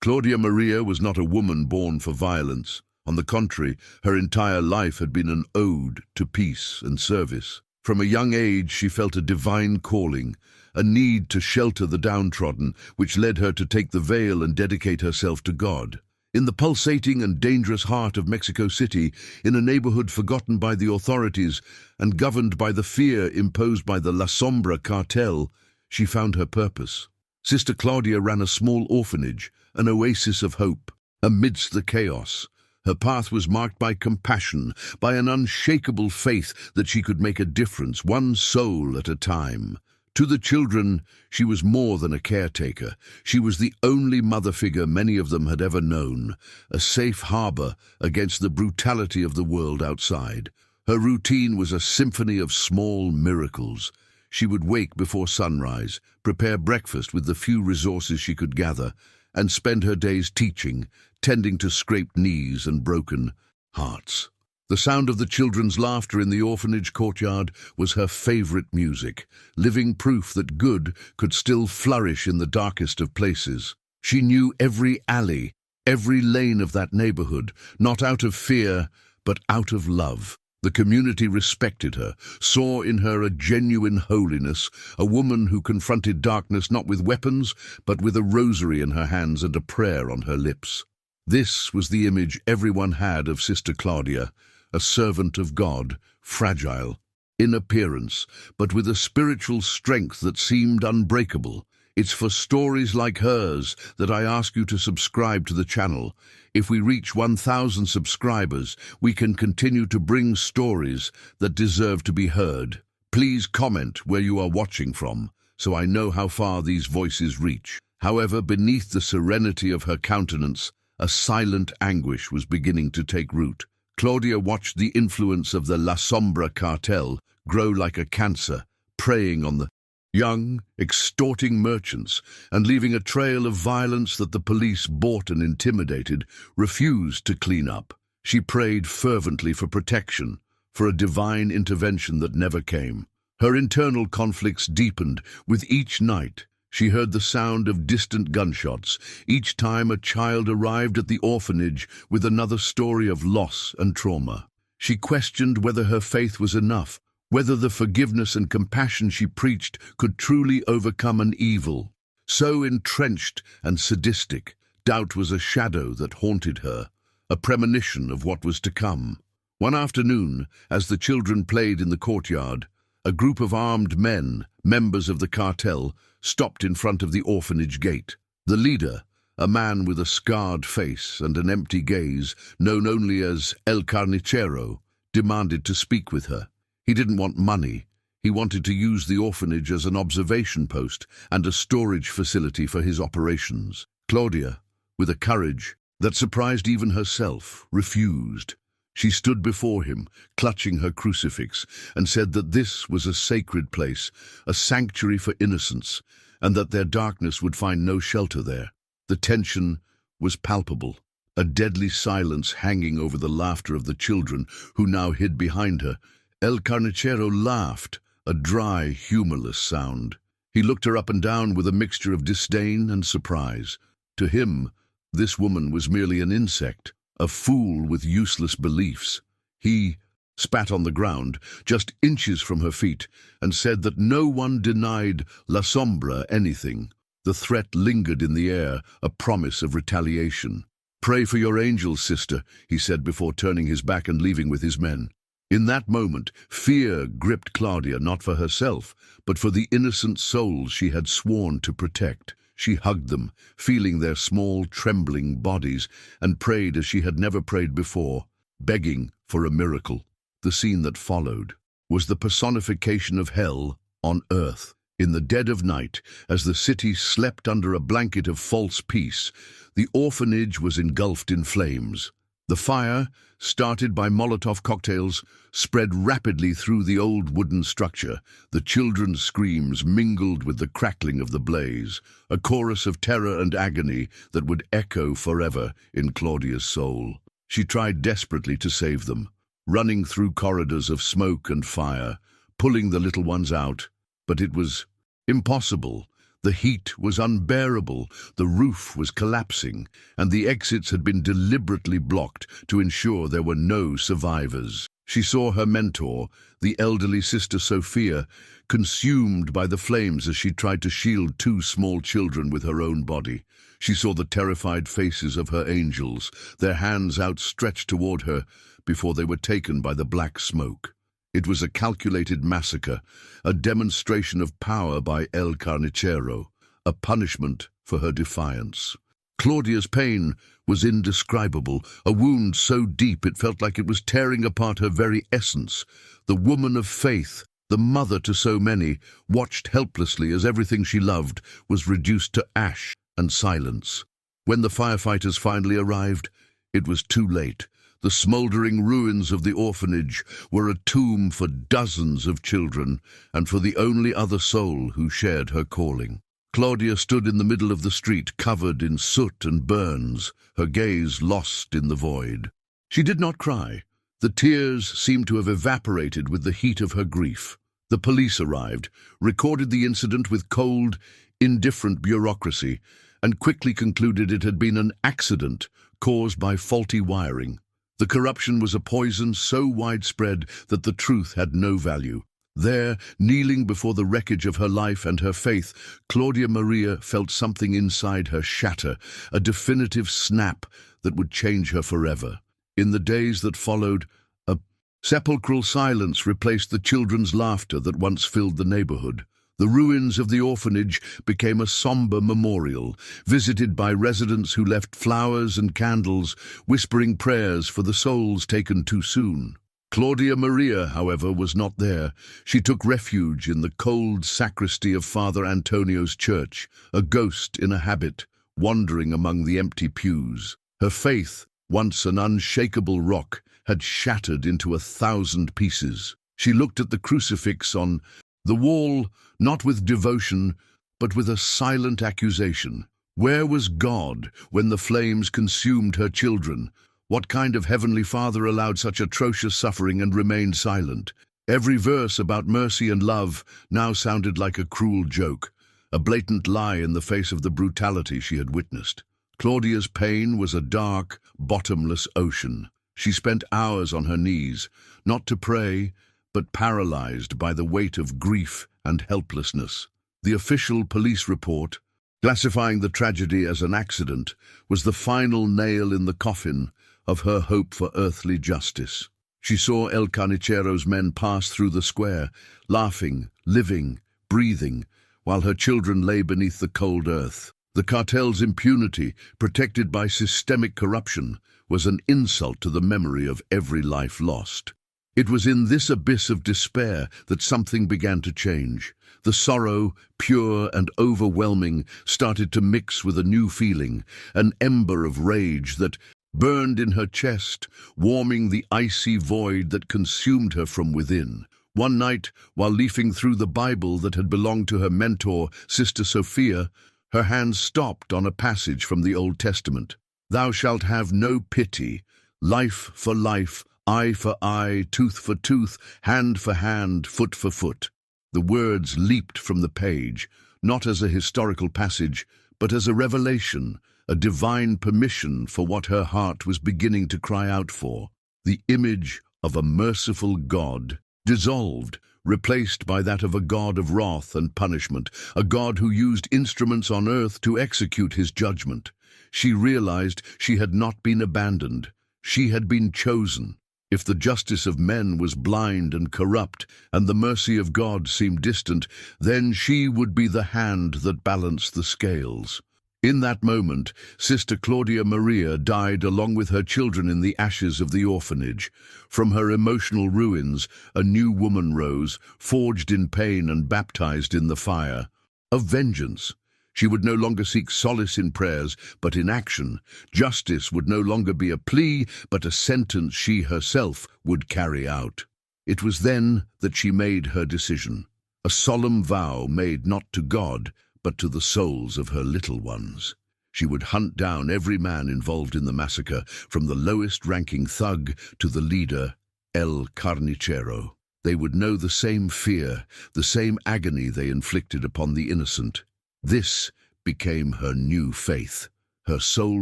Claudia Maria was not a woman born for violence. On the contrary, her entire life had been an ode to peace and service. From a young age, she felt a divine calling, a need to shelter the downtrodden, which led her to take the veil and dedicate herself to God. In the pulsating and dangerous heart of Mexico City, in a neighborhood forgotten by the authorities and governed by the fear imposed by the La Sombra cartel, she found her purpose. Sister Claudia ran a small orphanage, an oasis of hope, amidst the chaos. Her path was marked by compassion, by an unshakable faith that she could make a difference, one soul at a time. To the children, she was more than a caretaker. She was the only mother figure many of them had ever known, a safe harbor against the brutality of the world outside. Her routine was a symphony of small miracles. She would wake before sunrise, prepare breakfast with the few resources she could gather, and spend her days teaching, tending to scraped knees and broken hearts. The sound of the children's laughter in the orphanage courtyard was her favorite music, living proof that good could still flourish in the darkest of places. She knew every alley, every lane of that neighborhood, not out of fear, but out of love. The community respected her, saw in her a genuine holiness, a woman who confronted darkness not with weapons, but with a rosary in her hands and a prayer on her lips. This was the image everyone had of Sister Claudia, a servant of God, fragile in appearance, but with a spiritual strength that seemed unbreakable. It's for stories like hers that I ask you to subscribe to the channel. If we reach 1,000 subscribers, we can continue to bring stories that deserve to be heard. Please comment where you are watching from, so I know how far these voices reach. However, beneath the serenity of her countenance, a silent anguish was beginning to take root. Claudia watched the influence of the La Sombra cartel grow like a cancer, preying on the young, extorting merchants, and leaving a trail of violence that the police, bought and intimidated, refused to clean up. She prayed fervently for protection, for a divine intervention that never came. Her internal conflicts deepened with each night. She heard the sound of distant gunshots, each time a child arrived at the orphanage with another story of loss and trauma. She questioned whether her faith was enough, whether the forgiveness and compassion she preached could truly overcome an evil. So entrenched and sadistic, doubt was a shadow that haunted her, a premonition of what was to come. One afternoon, as the children played in the courtyard, a group of armed men, members of the cartel, stopped in front of the orphanage gate. The leader, a man with a scarred face and an empty gaze, known only as El Carnicero, demanded to speak with her. He didn't want money. He wanted to use the orphanage as an observation post and a storage facility for his operations. Claudia, with a courage that surprised even herself, refused. She stood before him, clutching her crucifix, and said that this was a sacred place, a sanctuary for innocence, and that their darkness would find no shelter there. The tension was palpable, a deadly silence hanging over the laughter of the children who now hid behind her. El Carnicero laughed, a dry, humorless sound. He looked her up and down with a mixture of disdain and surprise. To him, this woman was merely an insect, a fool with useless beliefs. He spat on the ground, just inches from her feet, and said that no one denied La Sombra anything. The threat lingered in the air, a promise of retaliation. "Pray for your angels, sister," he said before turning his back and leaving with his men. In that moment, fear gripped Claudia, not for herself, but for the innocent souls she had sworn to protect. She hugged them, feeling their small, trembling bodies, and prayed as she had never prayed before, begging for a miracle. The scene that followed was the personification of hell on earth. In the dead of night, as the city slept under a blanket of false peace, the orphanage was engulfed in flames. The fire, started by Molotov cocktails, spread rapidly through the old wooden structure. The children's screams mingled with the crackling of the blaze, a chorus of terror and agony that would echo forever in Claudia's soul. She tried desperately to save them, running through corridors of smoke and fire, pulling the little ones out, but it was impossible. The heat was unbearable, the roof was collapsing, and the exits had been deliberately blocked to ensure there were no survivors. She saw her mentor, the elderly Sister Sophia, consumed by the flames as she tried to shield two small children with her own body. She saw the terrified faces of her angels, their hands outstretched toward her before they were taken by the black smoke. It was a calculated massacre, a demonstration of power by El Carnicero, a punishment for her defiance. Claudia's pain was indescribable, a wound so deep it felt like it was tearing apart her very essence. The woman of faith, the mother to so many, watched helplessly as everything she loved was reduced to ash and silence. When the firefighters finally arrived, it was too late. The smoldering ruins of the orphanage were a tomb for dozens of children and for the only other soul who shared her calling. Claudia stood in the middle of the street, covered in soot and burns, her gaze lost in the void. She did not cry. The tears seemed to have evaporated with the heat of her grief. The police arrived, recorded the incident with cold, indifferent bureaucracy, and quickly concluded it had been an accident caused by faulty wiring. The corruption was a poison so widespread that the truth had no value. There, kneeling before the wreckage of her life and her faith, Claudia Maria felt something inside her shatter, a definitive snap that would change her forever. In the days that followed, a sepulchral silence replaced the children's laughter that once filled the neighborhood. The ruins of the orphanage became a somber memorial, visited by residents who left flowers and candles, whispering prayers for the souls taken too soon. Claudia Maria, however, was not there. She took refuge in the cold sacristy of Father Antonio's church, a ghost in a habit, wandering among the empty pews. Her faith, once an unshakable rock, had shattered into 1,000 pieces. She looked at the crucifix on the wall, not with devotion, but with a silent accusation. Where was God when the flames consumed her children? What kind of heavenly Father allowed such atrocious suffering and remained silent? Every verse about mercy and love now sounded like a cruel joke, a blatant lie in the face of the brutality she had witnessed. Claudia's pain was a dark, bottomless ocean. She spent hours on her knees, not to pray, but paralyzed by the weight of grief and helplessness. The official police report, classifying the tragedy as an accident, was the final nail in the coffin of her hope for earthly justice. She saw El Carnicero's men pass through the square, laughing, living, breathing, while her children lay beneath the cold earth. The cartel's impunity, protected by systemic corruption, was an insult to the memory of every life lost. It was in this abyss of despair that something began to change. The sorrow, pure and overwhelming, started to mix with a new feeling, an ember of rage that burned in her chest, warming the icy void that consumed her from within. One night, while leafing through the Bible that had belonged to her mentor, Sister Sophia, her hand stopped on a passage from the Old Testament. "Thou shalt have no pity, life for life, eye for eye, tooth for tooth, hand for hand, foot for foot." The words leaped from the page, not as a historical passage, but as a revelation, a divine permission for what her heart was beginning to cry out for. The image of a merciful God dissolved, replaced by that of a God of wrath and punishment, a God who used instruments on earth to execute his judgment. She realized she had not been abandoned. She had been chosen. If the justice of men was blind and corrupt, and the mercy of God seemed distant, then she would be the hand that balanced the scales. In that moment, Sister Claudia Maria died along with her children in the ashes of the orphanage. From her emotional ruins, a new woman rose, forged in pain and baptized in the fire of vengeance. She would no longer seek solace in prayers, but in action. Justice would no longer be a plea, but a sentence she herself would carry out. It was then that she made her decision, a solemn vow made not to God, but to the souls of her little ones. She would hunt down every man involved in the massacre, from the lowest-ranking thug to the leader, El Carnicero. They would know the same fear, the same agony they inflicted upon the innocent. This became her new faith, her sole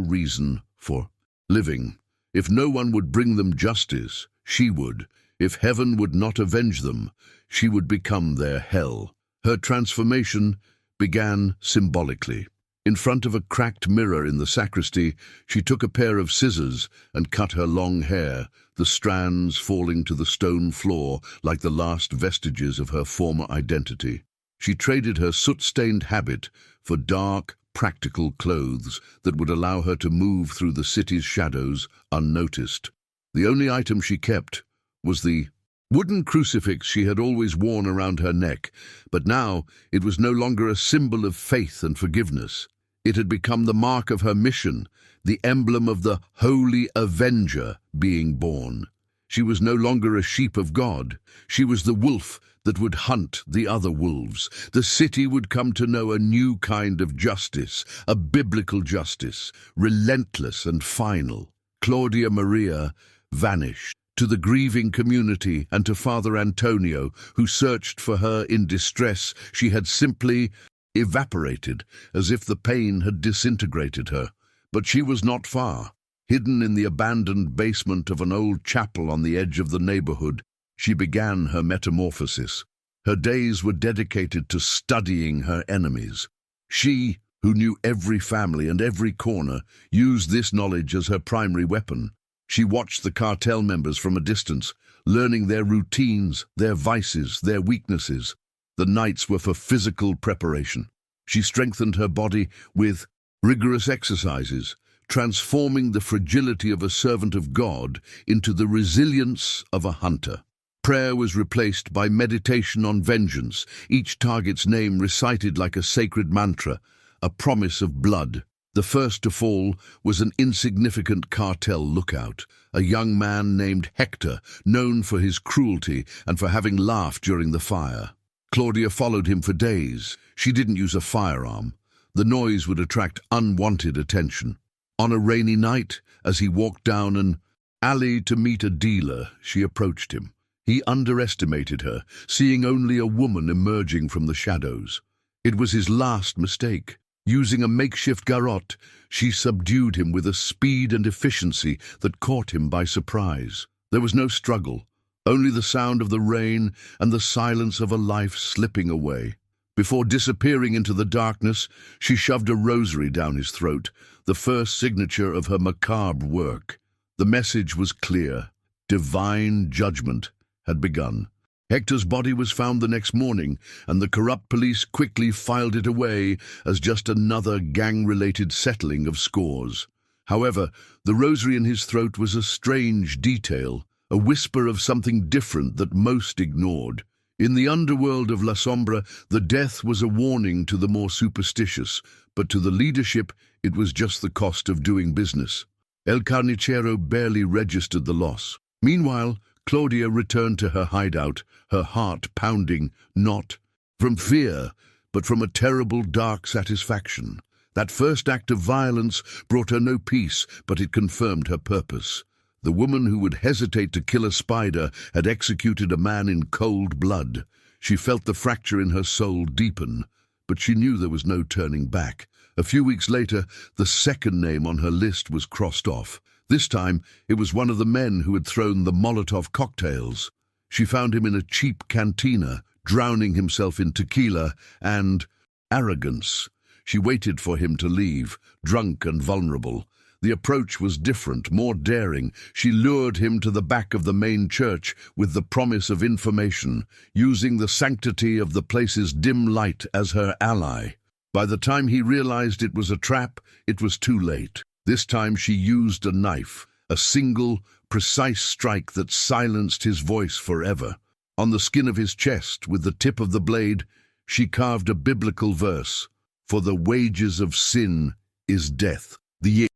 reason for living. If no one would bring them justice, she would. If heaven would not avenge them, she would become their hell. Her transformation began symbolically. In front of a cracked mirror in the sacristy, she took a pair of scissors and cut her long hair, the strands falling to the stone floor like the last vestiges of her former identity. She traded her soot-stained habit for dark, practical clothes that would allow her to move through the city's shadows unnoticed. The only item she kept was the wooden crucifix she had always worn around her neck, but now it was no longer a symbol of faith and forgiveness. It had become the mark of her mission, the emblem of the Holy Avenger being born. She was no longer a sheep of God. She was the wolf that would hunt the other wolves. The city would come to know a new kind of justice, a biblical justice, relentless and final. Claudia Maria vanished. To the grieving community and to Father Antonio, who searched for her in distress, she had simply evaporated, as if the pain had disintegrated her. But she was not far. Hidden in the abandoned basement of an old chapel on the edge of the neighborhood, she began her metamorphosis. Her days were dedicated to studying her enemies. She, who knew every family and every corner, used this knowledge as her primary weapon. She watched the cartel members from a distance, learning their routines, their vices, their weaknesses. The nights were for physical preparation. She strengthened her body with rigorous exercises, transforming the fragility of a servant of God into the resilience of a hunter. Prayer was replaced by meditation on vengeance, each target's name recited like a sacred mantra, a promise of blood. The first to fall was an insignificant cartel lookout, a young man named Hector, known for his cruelty and for having laughed during the fire. Claudia followed him for days. She didn't use a firearm. The noise would attract unwanted attention. On a rainy night, as he walked down an alley to meet a dealer, she approached him. He underestimated her, seeing only a woman emerging from the shadows. It was his last mistake. Using a makeshift garrote, she subdued him with a speed and efficiency that caught him by surprise. There was no struggle, only the sound of the rain and the silence of a life slipping away. Before disappearing into the darkness, she shoved a rosary down his throat, the first signature of her macabre work. The message was clear. Divine judgment had begun. Hector's body was found the next morning, and the corrupt police quickly filed it away as just another gang-related settling of scores. However, the rosary in his throat was a strange detail, a whisper of something different that most ignored. In the underworld of La Sombra, the death was a warning to the more superstitious, but to the leadership it was just the cost of doing business. El Carnicero barely registered the loss. Meanwhile, Claudia returned to her hideout, her heart pounding, not from fear, but from a terrible, dark satisfaction. That first act of violence brought her no peace, but it confirmed her purpose. The woman who would hesitate to kill a spider had executed a man in cold blood. She felt the fracture in her soul deepen, but she knew there was no turning back. A few weeks later, the second name on her list was crossed off. This time, it was one of the men who had thrown the Molotov cocktails. She found him in a cheap cantina, drowning himself in tequila and arrogance. She waited for him to leave, drunk and vulnerable. The approach was different, more daring. She lured him to the back of the main church with the promise of information, using the sanctity of the place's dim light as her ally. By the time he realized it was a trap, it was too late. This time she used a knife, a single, precise strike that silenced his voice forever. On the skin of his chest, with the tip of the blade, she carved a biblical verse, "For the wages of sin is death." The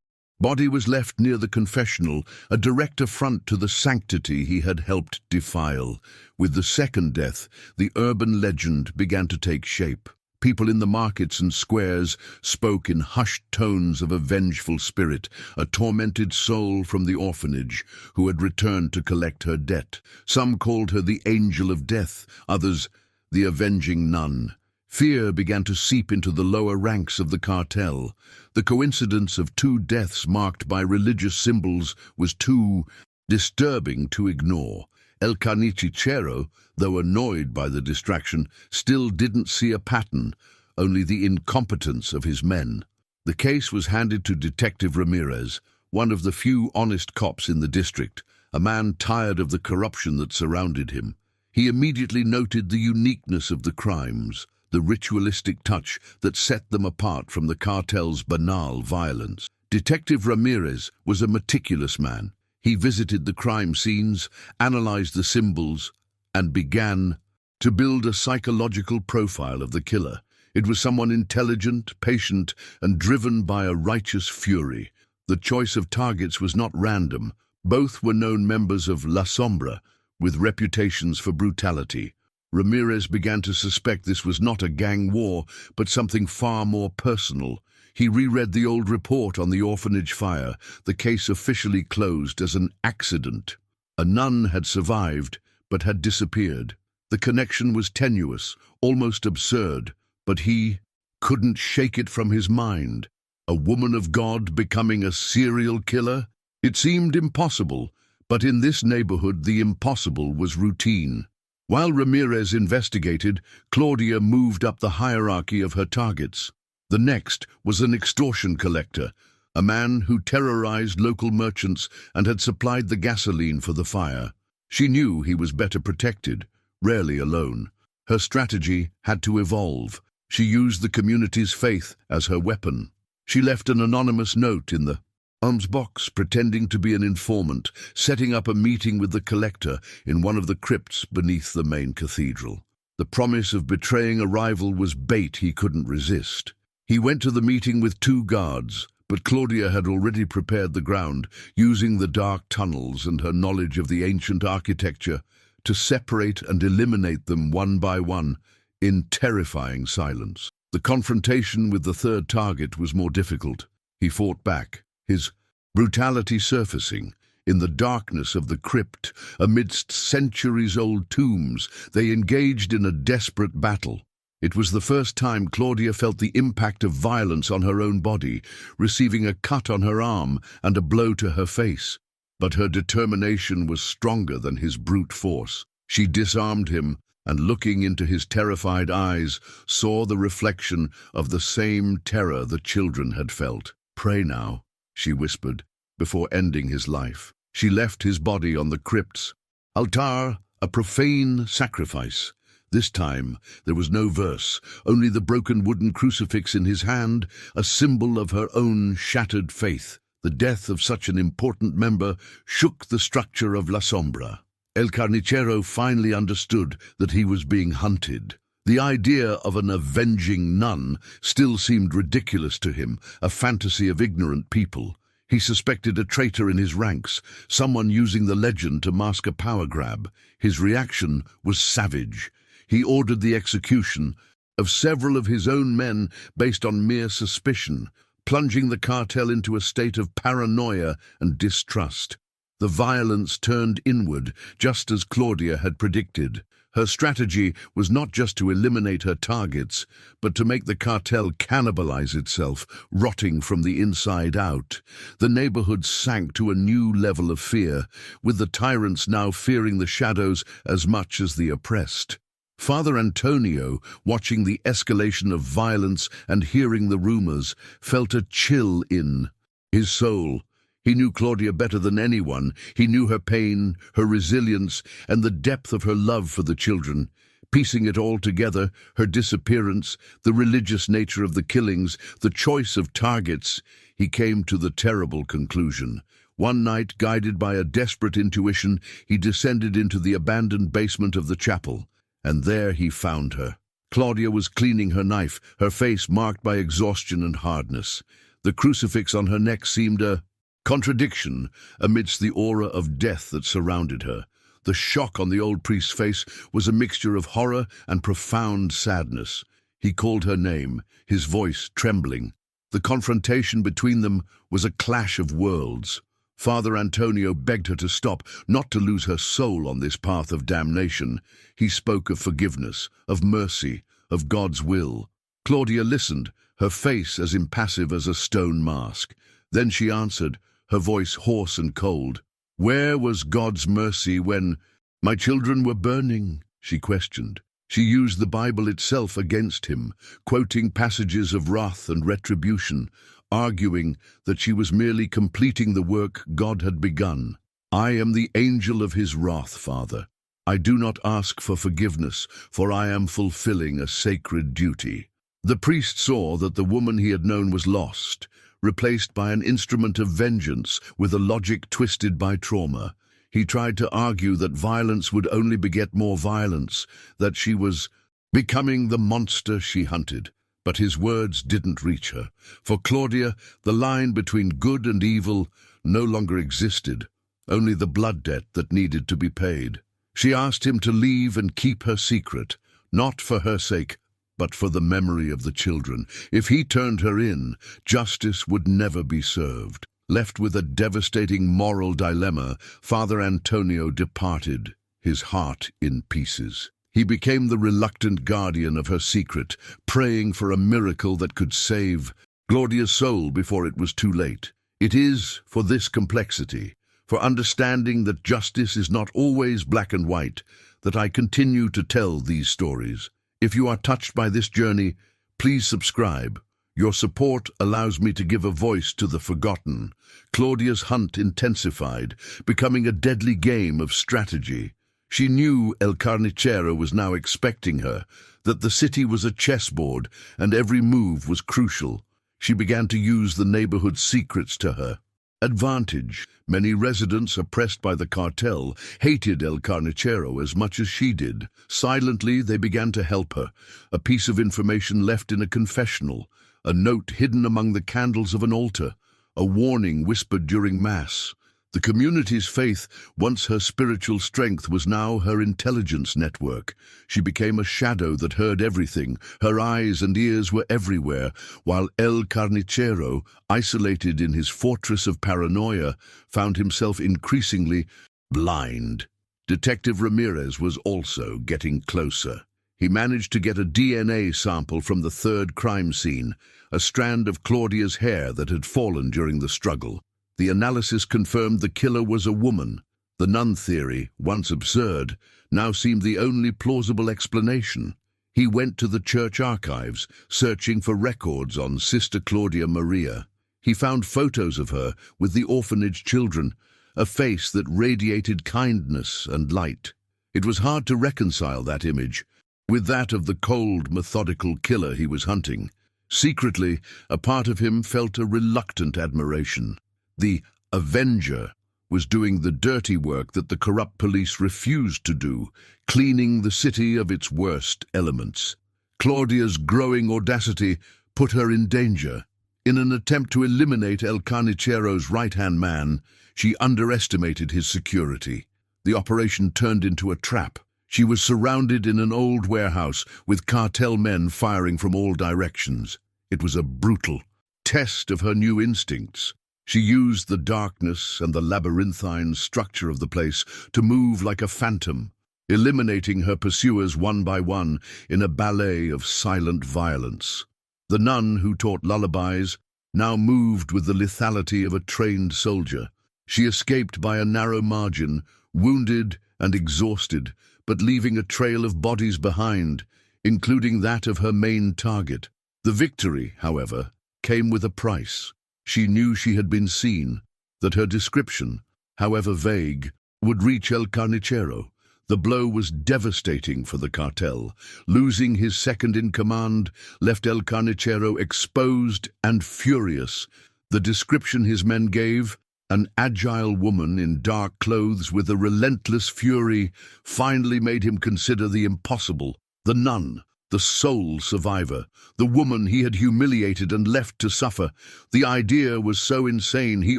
body was left near the confessional, a direct affront to the sanctity he had helped defile. With the second death, the urban legend began to take shape. People in the markets and squares spoke in hushed tones of a vengeful spirit, a tormented soul from the orphanage who had returned to collect her debt. Some called her the angel of death, others the Avenging Nun. Fear began to seep into the lower ranks of the cartel. The coincidence of two deaths marked by religious symbols was too disturbing to ignore. El Carnicero, though annoyed by the distraction, still didn't see a pattern, only the incompetence of his men. The case was handed to Detective Ramirez, one of the few honest cops in the district, a man tired of the corruption that surrounded him. He immediately noted the uniqueness of the crimes, the ritualistic touch that set them apart from the cartel's banal violence. Detective Ramirez was a meticulous man. He visited the crime scenes, analyzed the symbols, and began to build a psychological profile of the killer. It was someone intelligent, patient, and driven by a righteous fury. The choice of targets was not random. Both were known members of La Sombra, with reputations for brutality. Ramirez began to suspect this was not a gang war, but something far more personal. He reread the old report on the orphanage fire, the case officially closed as an accident. A nun had survived, but had disappeared. The connection was tenuous, almost absurd, but he couldn't shake it from his mind. A woman of God becoming a serial killer? It seemed impossible, but in this neighborhood the impossible was routine. While Ramirez investigated, Claudia moved up the hierarchy of her targets. The next was an extortion collector, a man who terrorized local merchants and had supplied the gasoline for the fire. She knew he was better protected, rarely alone. Her strategy had to evolve. She used the community's faith as her weapon. She left an anonymous note in the alms box, pretending to be an informant, setting up a meeting with the collector in one of the crypts beneath the main cathedral. The promise of betraying a rival was bait he couldn't resist. He went to the meeting with 2 guards, but Claudia had already prepared the ground, using the dark tunnels and her knowledge of the ancient architecture to separate and eliminate them one by one in terrifying silence. The confrontation with the 3rd target was more difficult. He fought back, his brutality surfacing. In the darkness of the crypt, amidst centuries-old tombs, they engaged in a desperate battle. It was the first time Claudia felt the impact of violence on her own body, receiving a cut on her arm and a blow to her face. But her determination was stronger than his brute force. She disarmed him, and looking into his terrified eyes, saw the reflection of the same terror the children had felt. "Pray now," she whispered, before ending his life. She left his body on the crypt's altar, a profane sacrifice. This time there was no verse, only the broken wooden crucifix in his hand, a symbol of her own shattered faith. The death of such an important member shook the structure of La Sombra. El Carnicero finally understood that he was being hunted. The idea of an avenging nun still seemed ridiculous to him, a fantasy of ignorant people. He suspected a traitor in his ranks, someone using the legend to mask a power grab. His reaction was savage. He ordered the execution of several of his own men based on mere suspicion, plunging the cartel into a state of paranoia and distrust. The violence turned inward, just as Claudia had predicted. Her strategy was not just to eliminate her targets, but to make the cartel cannibalize itself, rotting from the inside out. The neighborhood sank to a new level of fear, with the tyrants now fearing the shadows as much as the oppressed. Father Antonio, watching the escalation of violence and hearing the rumors, felt a chill in his soul. He knew Claudia better than anyone. He knew her pain, her resilience, and the depth of her love for the children. Piecing it all together, her disappearance, the religious nature of the killings, the choice of targets, he came to the terrible conclusion. One night, guided by a desperate intuition, he descended into the abandoned basement of the chapel. And there he found her. Claudia was cleaning her knife, her face marked by exhaustion and hardness. The crucifix on her neck seemed a contradiction amidst the aura of death that surrounded her. The shock on the old priest's face was a mixture of horror and profound sadness. He called her name, his voice trembling. The confrontation between them was a clash of worlds. Father Antonio begged her to stop, not to lose her soul on this path of damnation. He spoke of forgiveness, of mercy, of God's will. Claudia listened, her face as impassive as a stone mask. Then she answered, her voice hoarse and cold. "Where was God's mercy when my children were burning?" she questioned. She used the Bible itself against him, quoting passages of wrath and retribution, arguing that she was merely completing the work God had begun. "I am the angel of his wrath, Father. I do not ask for forgiveness, for I am fulfilling a sacred duty." The priest saw that the woman he had known was lost, replaced by an instrument of vengeance with a logic twisted by trauma. He tried to argue that violence would only beget more violence, that she was becoming the monster she hunted. But his words didn't reach her. For Claudia, the line between good and evil no longer existed, only the blood debt that needed to be paid. She asked him to leave and keep her secret, not for her sake, but for the memory of the children. If he turned her in, justice would never be served. Left with a devastating moral dilemma, Father Antonio departed, his heart in pieces. He became the reluctant guardian of her secret, praying for a miracle that could save Claudia's soul before it was too late. It is for this complexity, for understanding that justice is not always black and white, that I continue to tell these stories. If you are touched by this journey, please subscribe. Your support allows me to give a voice to the forgotten. Claudia's hunt intensified, becoming a deadly game of strategy. She knew El Carnicero was now expecting her, that the city was a chessboard and every move was crucial. She began to use the neighborhood's secrets to her advantage. Many residents, oppressed by the cartel, hated El Carnicero as much as she did. Silently, they began to help her. A piece of information left in a confessional, a note hidden among the candles of an altar, a warning whispered during Mass. The community's faith, once her spiritual strength, was now her intelligence network. She became a shadow that heard everything. Her eyes and ears were everywhere, while El Carnicero, isolated in his fortress of paranoia, found himself increasingly blind. Detective Ramirez was also getting closer. He managed to get a DNA sample from the third crime scene, a strand of Claudia's hair that had fallen during the struggle. The analysis confirmed the killer was a woman. The nun theory, once absurd, now seemed the only plausible explanation. He went to the church archives, searching for records on Sister Claudia Maria. He found photos of her with the orphanage children, a face that radiated kindness and light. It was hard to reconcile that image with that of the cold, methodical killer he was hunting. Secretly, a part of him felt a reluctant admiration. The Avenger was doing the dirty work that the corrupt police refused to do, cleaning the city of its worst elements. Claudia's growing audacity put her in danger. In an attempt to eliminate El Carnicero's right-hand man, she underestimated his security. The operation turned into a trap. She was surrounded in an old warehouse with cartel men firing from all directions. It was a brutal test of her new instincts. She used the darkness and the labyrinthine structure of the place to move like a phantom, eliminating her pursuers one by one in a ballet of silent violence. The nun who taught lullabies now moved with the lethality of a trained soldier. She escaped by a narrow margin, wounded and exhausted, but leaving a trail of bodies behind, including that of her main target. The victory, however, came with a price. She knew she had been seen, that her description, however vague, would reach El Carnicero. The blow was devastating for the cartel. Losing his second-in-command left El Carnicero exposed and furious. The description his men gave, an agile woman in dark clothes with a relentless fury, finally made him consider the impossible. The nun, the sole survivor, the woman he had humiliated and left to suffer. The idea was so insane he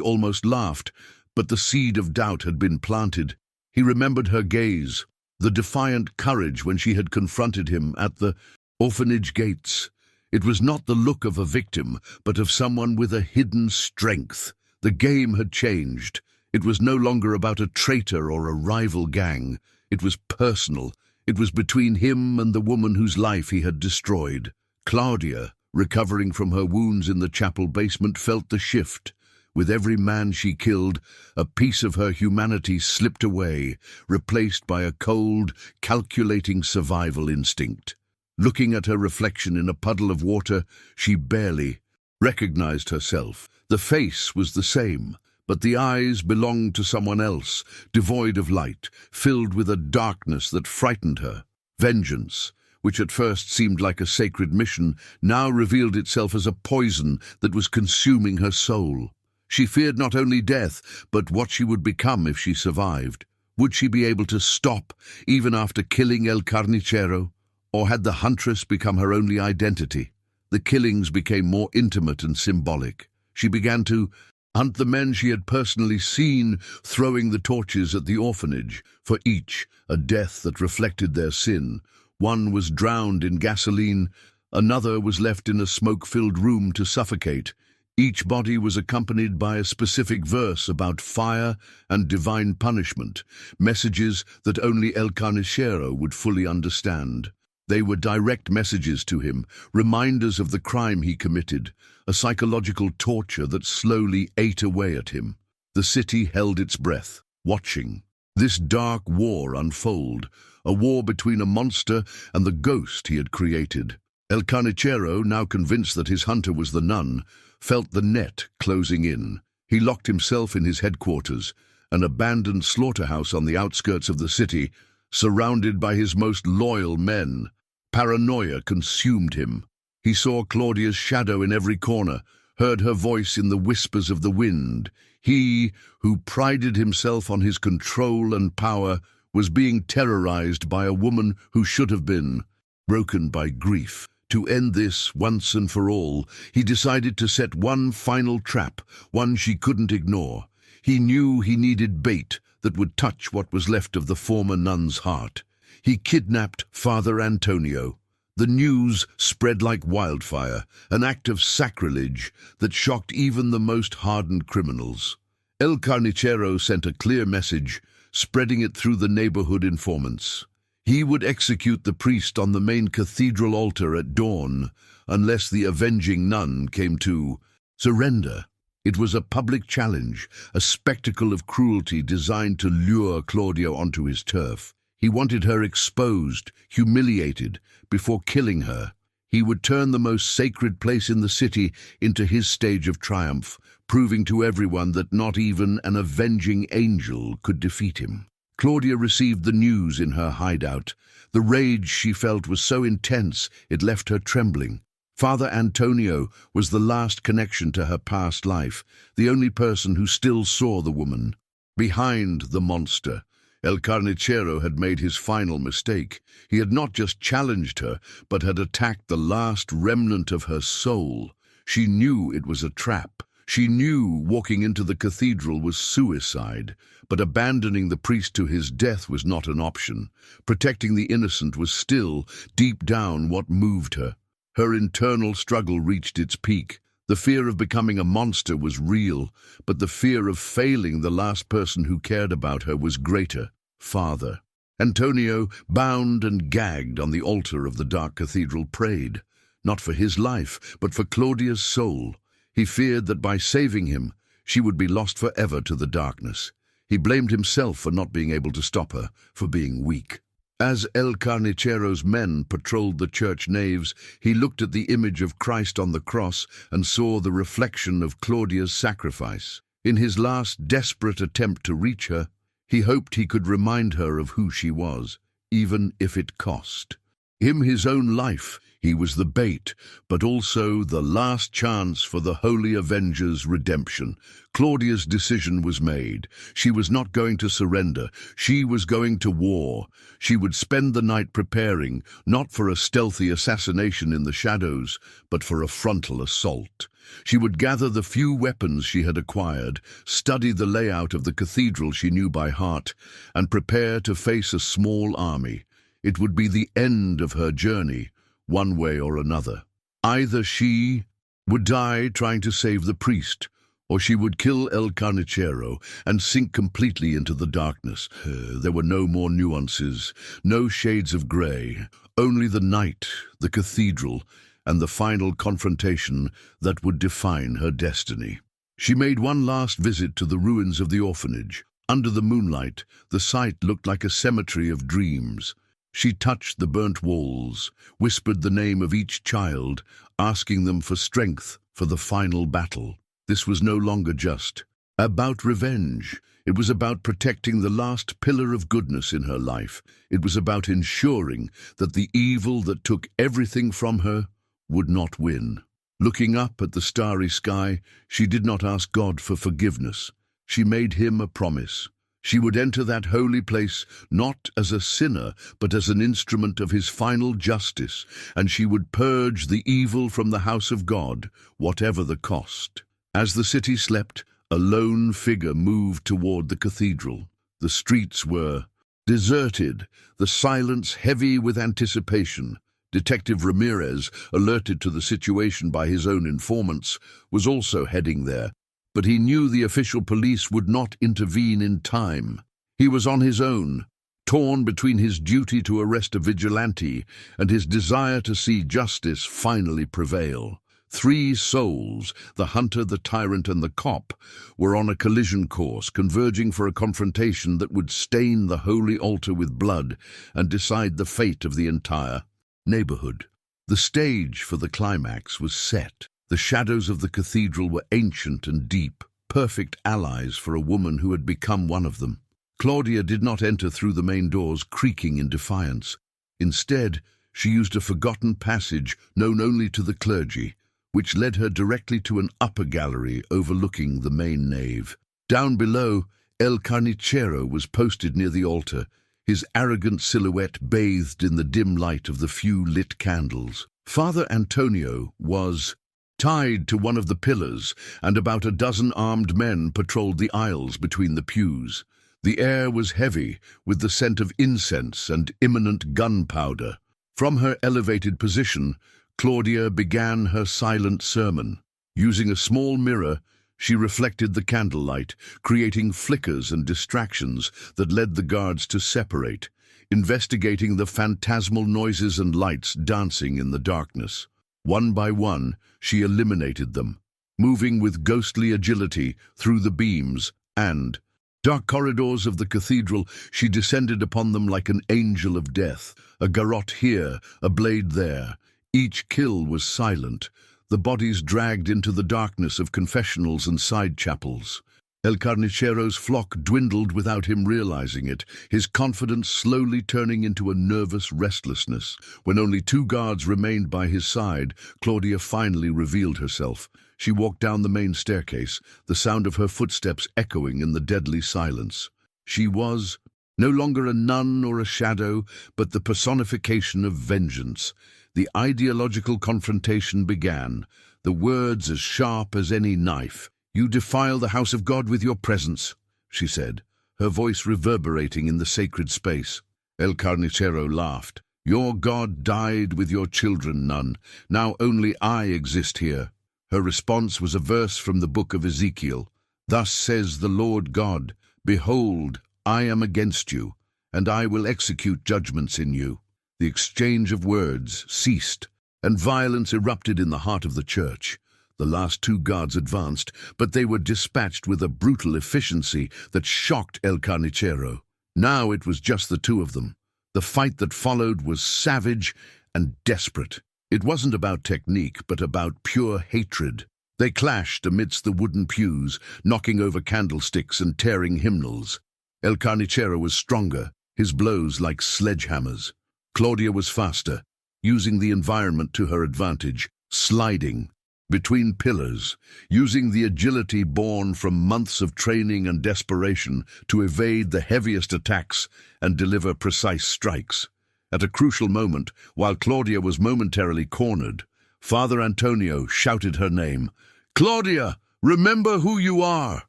almost laughed, but the seed of doubt had been planted. He remembered her gaze, the defiant courage when she had confronted him at the orphanage gates. It was not the look of a victim, but of someone with a hidden strength. The game had changed. It was no longer about a traitor or a rival gang. It was personal. It was between him and the woman whose life he had destroyed. Claudia, recovering from her wounds in the chapel basement, felt the shift. With every man she killed, a piece of her humanity slipped away, replaced by a cold, calculating survival instinct. Looking at her reflection in a puddle of water, she barely recognized herself. The face was the same, but the eyes belonged to someone else, devoid of light, filled with a darkness that frightened her. Vengeance, which at first seemed like a sacred mission, now revealed itself as a poison that was consuming her soul. She feared not only death, but what she would become if she survived. Would she be able to stop, even after killing El Carnicero? Or had the huntress become her only identity? The killings became more intimate and symbolic. She began to hunt the men she had personally seen throwing the torches at the orphanage, for each a death that reflected their sin. One was drowned in gasoline, another was left in a smoke-filled room to suffocate. Each body was accompanied by a specific verse about fire and divine punishment, messages that only El Carnicero would fully understand. They were direct messages to him, reminders of the crime he committed, a psychological torture that slowly ate away at him. The city held its breath, watching this dark war unfold, a war between a monster and the ghost he had created. El Carnicero, now convinced that his hunter was the nun, felt the net closing in. He locked himself in his headquarters, an abandoned slaughterhouse on the outskirts of the city, surrounded by his most loyal men. Paranoia consumed him. He saw Claudia's shadow in every corner, heard her voice in the whispers of the wind. He, who prided himself on his control and power, was being terrorized by a woman who should have been broken by grief. To end this once and for all, he decided to set one final trap, one she couldn't ignore. He knew he needed bait that would touch what was left of the former nun's heart. He kidnapped Father Antonio. The news spread like wildfire, an act of sacrilege that shocked even the most hardened criminals. El Carnicero sent a clear message, spreading it through the neighborhood informants. He would execute the priest on the main cathedral altar at dawn, unless the Avenging Nun came to surrender. It was a public challenge, a spectacle of cruelty designed to lure Claudia onto his turf. He wanted her exposed, humiliated, before killing her. He would turn the most sacred place in the city into his stage of triumph, proving to everyone that not even an avenging angel could defeat him. Claudia received the news in her hideout. The rage she felt was so intense it left her trembling. Father Antonio was the last connection to her past life, the only person who still saw the woman. Behind the monster, El Carnicero had made his final mistake. He had not just challenged her, but had attacked the last remnant of her soul. She knew it was a trap. She knew walking into the cathedral was suicide, but abandoning the priest to his death was not an option. Protecting the innocent was still, deep down, what moved her. Her internal struggle reached its peak. The fear of becoming a monster was real, but the fear of failing the last person who cared about her was greater. Father Antonio, bound and gagged on the altar of the dark cathedral, prayed, not for his life, but for Claudia's soul. He feared that by saving him, she would be lost forever to the darkness. He blamed himself for not being able to stop her, for being weak. As El Carnicero's men patrolled the church naves, he looked at the image of Christ on the cross and saw the reflection of Claudia's sacrifice. In his last desperate attempt to reach her, he hoped he could remind her of who she was, even if it cost him his own life. He was the bait, but also the last chance for the Holy Avenger's redemption. Claudia's decision was made. She was not going to surrender. She was going to war. She would spend the night preparing, not for a stealthy assassination in the shadows, but for a frontal assault. She would gather the few weapons she had acquired, study the layout of the cathedral she knew by heart, and prepare to face a small army. It would be the end of her journey, one way or another. Either she would die trying to save the priest, or she would kill El Carnicero and sink completely into the darkness. There were no more nuances, no shades of grey, only the night, the cathedral, and the final confrontation that would define her destiny. She made one last visit to the ruins of the orphanage. Under the moonlight, the site looked like a cemetery of dreams. She touched the burnt walls, whispered the name of each child, asking them for strength for the final battle. This was no longer just about revenge. It was about protecting the last pillar of goodness in her life. It was about ensuring that the evil that took everything from her would not win. Looking up at the starry sky, she did not ask God for forgiveness. She made him a promise. She would enter that holy place not as a sinner, but as an instrument of his final justice, and she would purge the evil from the house of God, whatever the cost. As the city slept, a lone figure moved toward the cathedral. The streets were deserted, the silence heavy with anticipation. Detective Ramirez, alerted to the situation by his own informants, was also heading there, but he knew the official police would not intervene in time. He was on his own, torn between his duty to arrest a vigilante and his desire to see justice finally prevail. Three souls, the hunter, the tyrant, and the cop, were on a collision course, converging for a confrontation that would stain the holy altar with blood and decide the fate of the entire neighborhood. The stage for the climax was set. The shadows of the cathedral were ancient and deep, perfect allies for a woman who had become one of them. Claudia did not enter through the main doors creaking in defiance. Instead, she used a forgotten passage known only to the clergy, which led her directly to an upper gallery overlooking the main nave. Down below, El Carnicero was posted near the altar, his arrogant silhouette bathed in the dim light of the few lit candles. Father Antonio was tied to one of the pillars, and about a dozen armed men patrolled the aisles between the pews. The air was heavy, with the scent of incense and imminent gunpowder. From her elevated position, Claudia began her silent sermon. Using a small mirror, she reflected the candlelight, creating flickers and distractions that led the guards to separate, investigating the phantasmal noises and lights dancing in the darkness. One by one, she eliminated them, moving with ghostly agility through the beams and dark corridors of the cathedral. She descended upon them like an angel of death, a garrote here, a blade there. Each kill was silent, the bodies dragged into the darkness of confessionals and side chapels. El Carnicero's flock dwindled without him realizing it, his confidence slowly turning into a nervous restlessness. When only 2 guards remained by his side, Claudia finally revealed herself. She walked down the main staircase, the sound of her footsteps echoing in the deadly silence. She was no longer a nun or a shadow, but the personification of vengeance. The ideological confrontation began, the words as sharp as any knife. "You defile the house of God with your presence," she said, her voice reverberating in the sacred space. El Carnicero laughed. "Your God died with your children, nun. Now only I exist here." Her response was a verse from the book of Ezekiel. "Thus says the Lord God, behold, I am against you, and I will execute judgments in you." The exchange of words ceased, and violence erupted in the heart of the church. The last 2 guards advanced, but they were dispatched with a brutal efficiency that shocked El Carnicero. Now it was just the 2 of them. The fight that followed was savage and desperate. It wasn't about technique, but about pure hatred. They clashed amidst the wooden pews, knocking over candlesticks and tearing hymnals. El Carnicero was stronger, his blows like sledgehammers. Claudia was faster, using the environment to her advantage, sliding between pillars, using the agility born from months of training and desperation to evade the heaviest attacks and deliver precise strikes. At a crucial moment, while Claudia was momentarily cornered, Father Antonio shouted her name. "Claudia, remember who you are!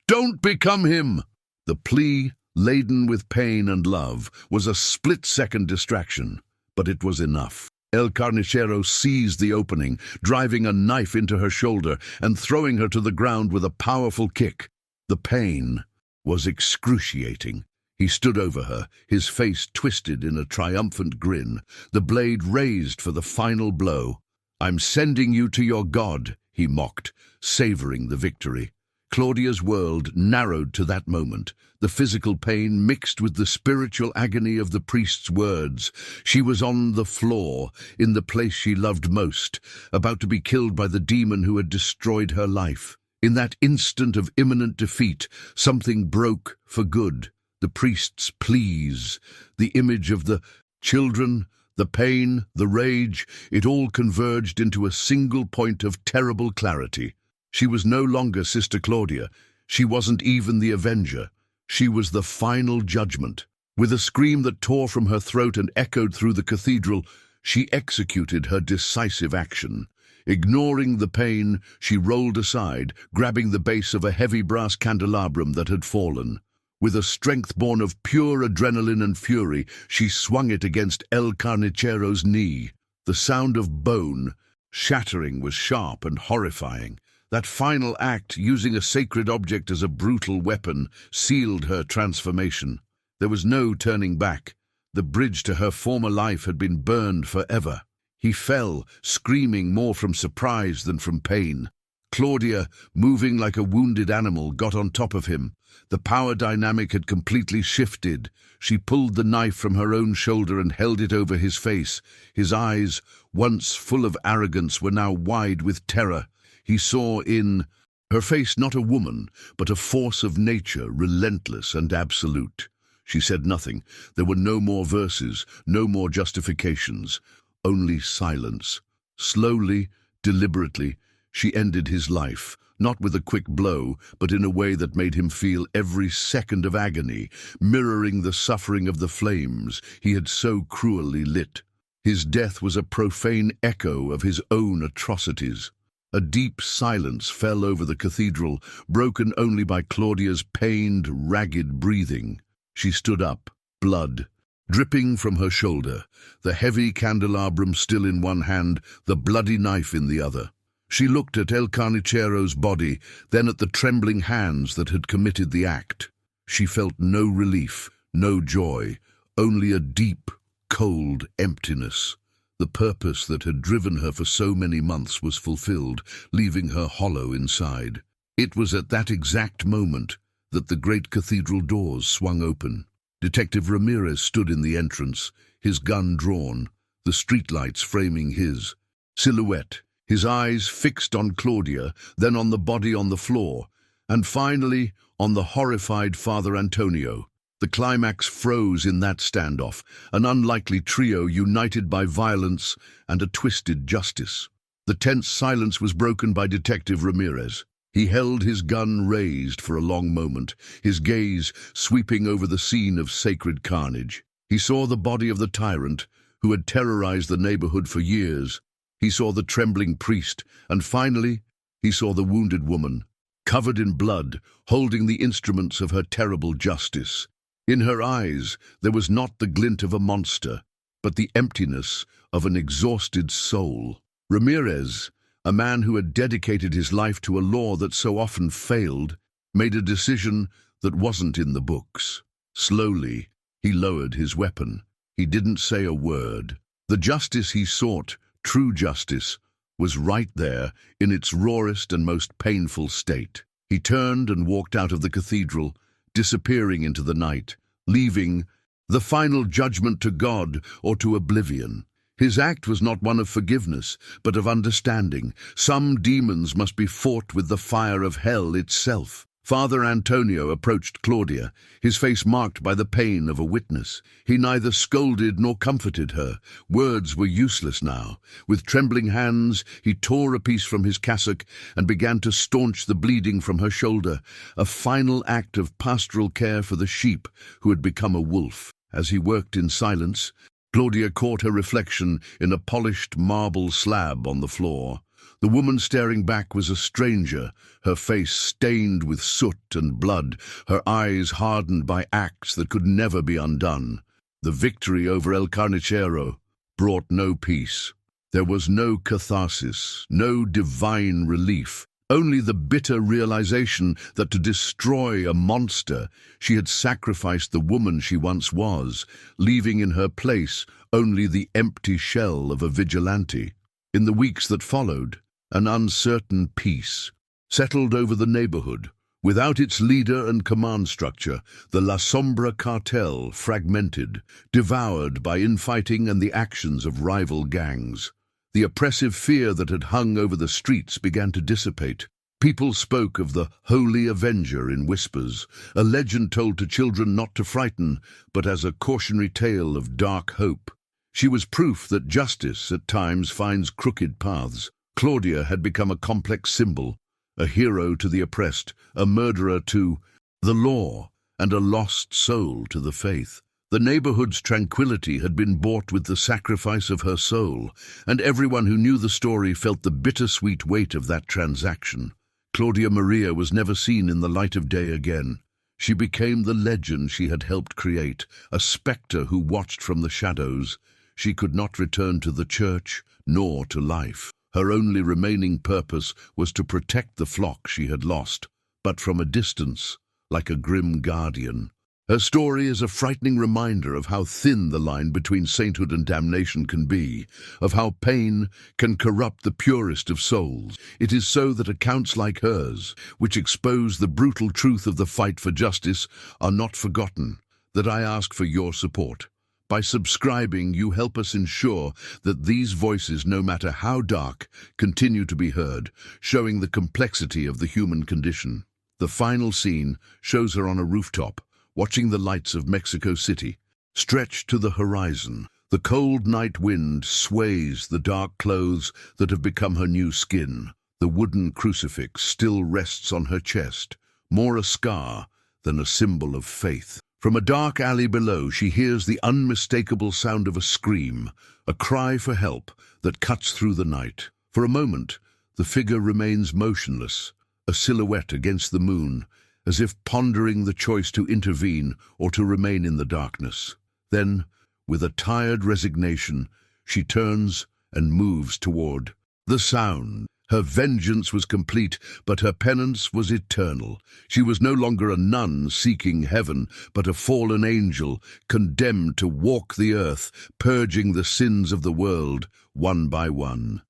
Don't become him!" The plea, laden with pain and love, was a split-second distraction, but it was enough. El Carnicero seized the opening, driving a knife into her shoulder and throwing her to the ground with a powerful kick. The pain was excruciating. He stood over her, his face twisted in a triumphant grin, the blade raised for the final blow. "I'm sending you to your God," he mocked, savoring the victory. Claudia's world narrowed to that moment, the physical pain mixed with the spiritual agony of the priest's words. She was on the floor, in the place she loved most, about to be killed by the demon who had destroyed her life. In that instant of imminent defeat, something broke for good. The priest's pleas, the image of the children, the pain, the rage, it all converged into a single point of terrible clarity. She was no longer Sister Claudia. She wasn't even the Avenger. She was the final judgment. With a scream that tore from her throat and echoed through the cathedral, she executed her decisive action. Ignoring the pain, she rolled aside, grabbing the base of a heavy brass candelabrum that had fallen. With a strength born of pure adrenaline and fury, she swung it against El Carnicero's knee. The sound of bone shattering was sharp and horrifying. That final act, using a sacred object as a brutal weapon, sealed her transformation. There was no turning back. The bridge to her former life had been burned forever. He fell, screaming more from surprise than from pain. Claudia, moving like a wounded animal, got on top of him. The power dynamic had completely shifted. She pulled the knife from her own shoulder and held it over his face. His eyes, once full of arrogance, were now wide with terror. He saw in her face not a woman, but a force of nature, relentless and absolute. She said nothing. There were no more verses, no more justifications, only silence. Slowly, deliberately, she ended his life, not with a quick blow, but in a way that made him feel every second of agony, mirroring the suffering of the flames he had so cruelly lit. His death was a profane echo of his own atrocities. A deep silence fell over the cathedral, broken only by Claudia's pained, ragged breathing. She stood up, blood dripping from her shoulder, the heavy candelabrum still in one hand, the bloody knife in the other. She looked at El Carnicero's body, then at the trembling hands that had committed the act. She felt no relief, no joy, only a deep, cold emptiness. The purpose that had driven her for so many months was fulfilled, leaving her hollow inside. It was at that exact moment that the great cathedral doors swung open. Detective Ramirez stood in the entrance, his gun drawn, the streetlights framing his silhouette, his eyes fixed on Claudia, then on the body on the floor, and finally on the horrified Father Antonio. The climax froze in that standoff, an unlikely trio united by violence and a twisted justice. The tense silence was broken by Detective Ramirez. He held his gun raised for a long moment, his gaze sweeping over the scene of sacred carnage. He saw the body of the tyrant who had terrorized the neighborhood for years. He saw the trembling priest, and finally, he saw the wounded woman, covered in blood, holding the instruments of her terrible justice. In her eyes, there was not the glint of a monster, but the emptiness of an exhausted soul. Ramirez, a man who had dedicated his life to a law that so often failed, made a decision that wasn't in the books. Slowly, he lowered his weapon. He didn't say a word. The justice he sought, true justice, was right there in its rawest and most painful state. He turned and walked out of the cathedral, disappearing into the night, leaving the final judgment to God or to oblivion. His act was not one of forgiveness, but of understanding. Some demons must be fought with the fire of hell itself. Father Antonio approached Claudia, his face marked by the pain of a witness. He neither scolded nor comforted her. Words were useless now. With trembling hands, he tore a piece from his cassock and began to staunch the bleeding from her shoulder, a final act of pastoral care for the sheep who had become a wolf. As he worked in silence, Claudia caught her reflection in a polished marble slab on the floor. The woman staring back was a stranger, her face stained with soot and blood, her eyes hardened by acts that could never be undone. The victory over El Carnicero brought no peace. There was no catharsis, no divine relief, only the bitter realization that to destroy a monster, she had sacrificed the woman she once was, leaving in her place only the empty shell of a vigilante. In the weeks that followed, an uncertain peace settled over the neighborhood. Without its leader and command structure, the La Sombra cartel fragmented, devoured by infighting and the actions of rival gangs. The oppressive fear that had hung over the streets began to dissipate. People spoke of the Holy Avenger in whispers, a legend told to children not to frighten, but as a cautionary tale of dark hope. She was proof that justice at times finds crooked paths. Claudia had become a complex symbol, a hero to the oppressed, a murderer to the law, and a lost soul to the faith. The neighborhood's tranquility had been bought with the sacrifice of her soul, and everyone who knew the story felt the bittersweet weight of that transaction. Claudia Maria was never seen in the light of day again. She became the legend she had helped create, a spectre who watched from the shadows. She could not return to the church, nor to life. Her only remaining purpose was to protect the flock she had lost, but from a distance, like a grim guardian. Her story is a frightening reminder of how thin the line between sainthood and damnation can be, of how pain can corrupt the purest of souls. It is so that accounts like hers, which expose the brutal truth of the fight for justice, are not forgotten, that I ask for your support. By subscribing, you help us ensure that these voices, no matter how dark, continue to be heard, showing the complexity of the human condition. The final scene shows her on a rooftop, watching the lights of Mexico City. Stretched to the horizon, the cold night wind sways the dark clothes that have become her new skin. The wooden crucifix still rests on her chest, more a scar than a symbol of faith. From a dark alley below, she hears the unmistakable sound of a scream, a cry for help that cuts through the night. For a moment, the figure remains motionless, a silhouette against the moon, as if pondering the choice to intervene or to remain in the darkness. Then, with a tired resignation, she turns and moves toward the sound. Her vengeance was complete, but her penance was eternal. She was no longer a nun seeking heaven, but a fallen angel, condemned to walk the earth, purging the sins of the world one by one.